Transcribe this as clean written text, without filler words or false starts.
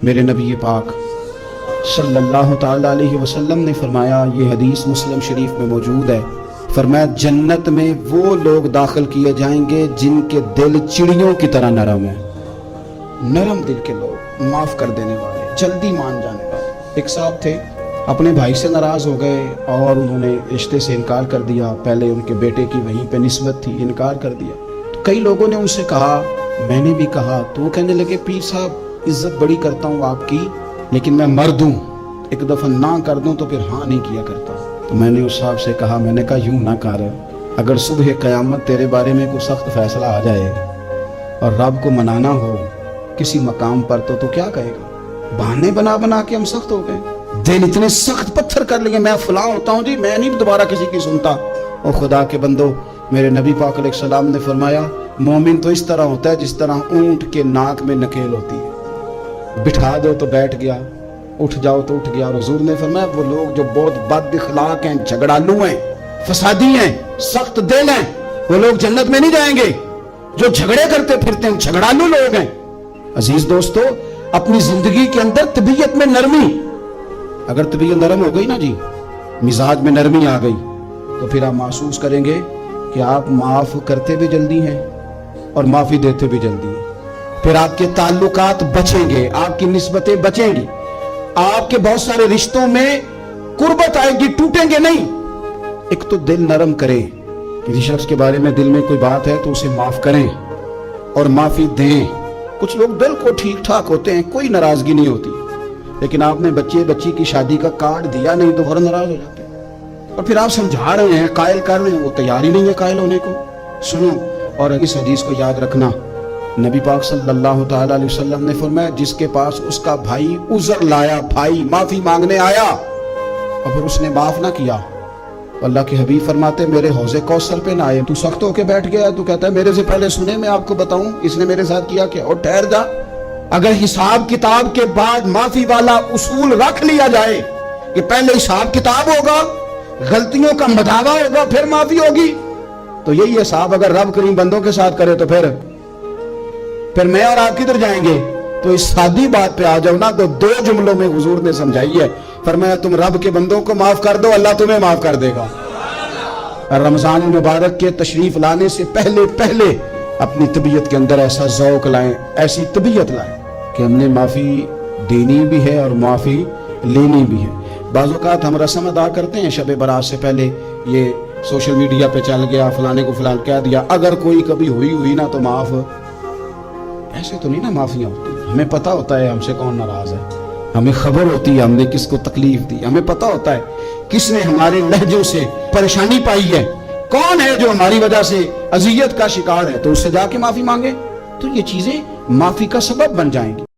میرے نبی پاک صلی اللہ تعالیٰ علیہ وسلم نے فرمایا، یہ حدیث مسلم شریف میں موجود ہے، فرمایا جنت میں وہ لوگ داخل کیے جائیں گے جن کے دل چڑیوں کی طرح نرم ہیں۔ نرم دل کے لوگ، معاف کر دینے والے، جلدی مان جانے والے۔ ایک صاحب تھے، اپنے بھائی سے ناراض ہو گئے اور انہوں نے رشتے سے انکار کر دیا۔ پہلے ان کے بیٹے کی وہیں پہ نسبت تھی، انکار کر دیا۔ تو کئی لوگوں نے ان سے کہا، میں نے بھی کہا، تو وہ کہنے لگے پیر صاحب عزت بڑی کرتا ہوں آپ کی، لیکن میں مرد ہوں، ایک دفعہ نہ کر دوں تو پھر ہاں نہیں کیا کرتا۔ تو میں نے اس صاحب سے کہا، میں نے کہا یوں نہ کر، اگر صبح قیامت تیرے بارے میں کوئی سخت فیصلہ آ جائے اور رب کو منانا ہو کسی مقام پر تو کیا کہے گا؟ بہانے بنا بنا کے ہم سخت ہو گئے، دل اتنے سخت پتھر کر لیے، میں فلاں ہوتا ہوں جی، میں نہیں دوبارہ کسی کی سنتا۔ اور خدا کے بندو، میرے نبی پاک علیہ السلام نے فرمایا، مومن تو اس طرح ہوتا ہے جس طرح اونٹ کے ناک میں نکیل ہوتی ہے، بٹھا دو تو بیٹھ گیا، اٹھ جاؤ تو اٹھ گیا۔ اور حضور نے فرمایا وہ لوگ جو بہت بد اخلاق ہیں، جھگڑالو ہیں، فسادی ہیں، سخت دل ہیں، وہ لوگ جنت میں نہیں جائیں گے۔ جو جھگڑے کرتے پھرتے ہیں جھگڑالو لوگ ہیں۔ عزیز دوستو، اپنی زندگی کے اندر طبیعت میں نرمی، اگر طبیعت نرم ہو گئی نا جی، مزاج میں نرمی آ گئی، تو پھر آپ محسوس کریں گے کہ آپ معاف کرتے بھی جلدی ہیں اور معافی دیتے بھی جلدی ہیں۔ پھر آپ کے تعلقات بچیں گے، آپ کی نسبتیں بچیں گی، آپ کے بہت سارے رشتوں میں قربت آئے گی، ٹوٹیں گے نہیں۔ ایک تو دل نرم کریں، کسی شخص کے بارے میں دل میں کوئی بات ہے تو اسے معاف کریں اور معافی دیں۔ کچھ لوگ دل کو ٹھیک ٹھاک ہوتے ہیں، کوئی ناراضگی نہیں ہوتی، لیکن آپ نے بچی کی شادی کا کارڈ دیا نہیں تو فوراً ناراض ہو جاتے ہیں، اور پھر آپ سمجھا رہے ہیں، قائل کر رہے ہیں، وہ تیار ہی نہیں ہے قائل ہونے کو۔ سنو، اور اس حدیث کو یاد رکھنا، نبی پاک صلی اللہ تعالیٰ علیہ وسلم نے فرمایا، جس کے پاس اس کا بھائی عذر لایا، بھائی معافی مانگنے آیا اور پھر اس نے معاف نہ کیا، اللہ کے حبیب فرماتے میرے حوض کوثر پہ نہ آئے۔ تو سخت ہو کے بیٹھ گیا، تو کہتا ہے میرے سے پہلے سنے، میں آپ کو بتاؤں اس نے میرے ساتھ کیا کیا، اور ٹھہر جا۔ اگر حساب کتاب کے بعد معافی والا اصول رکھ لیا جائے کہ پہلے حساب کتاب ہوگا، غلطیوں کا مداوع ہوگا، پھر معافی ہوگی، تو یہی حساب اگر رب کریم بندوں کے ساتھ کرے تو پھر میں اور آپ کدھر جائیں گے؟ تو اس سادی بات پہ آ جاؤ نا، تو دو جملوں میں حضور نے سمجھائی ہے، فرمایا تم رب کے بندوں کو معاف کر دو، اللہ تمہیں معاف کر دے گا۔ رمضان المبارک کے تشریف لانے سے پہلے اپنی طبیعت کے اندر ایسا ذوق لائیں، ایسی طبیعت لائیں کہ ہم نے معافی دینی بھی ہے اور معافی لینی بھی ہے۔ بعض اوقات ہم رسم ادا کرتے ہیں، شب برات سے پہلے یہ سوشل میڈیا پہ چل گیا، فلانے کو فلان کہہ دیا، اگر کوئی کبھی ہوئی نا تو معاف، ایسے تو نہیں نا معافیاں ہوتی۔ ہمیں پتہ ہوتا ہے ہم سے کون ناراض ہے، ہمیں خبر ہوتی ہے ہم نے کس کو تکلیف دی، ہمیں پتہ ہوتا ہے کس نے ہمارے لہجوں سے پریشانی پائی ہے، کون ہے جو ہماری وجہ سے اذیت کا شکار ہے، تو اس سے جا کے معافی مانگے، تو یہ چیزیں معافی کا سبب بن جائیں گی۔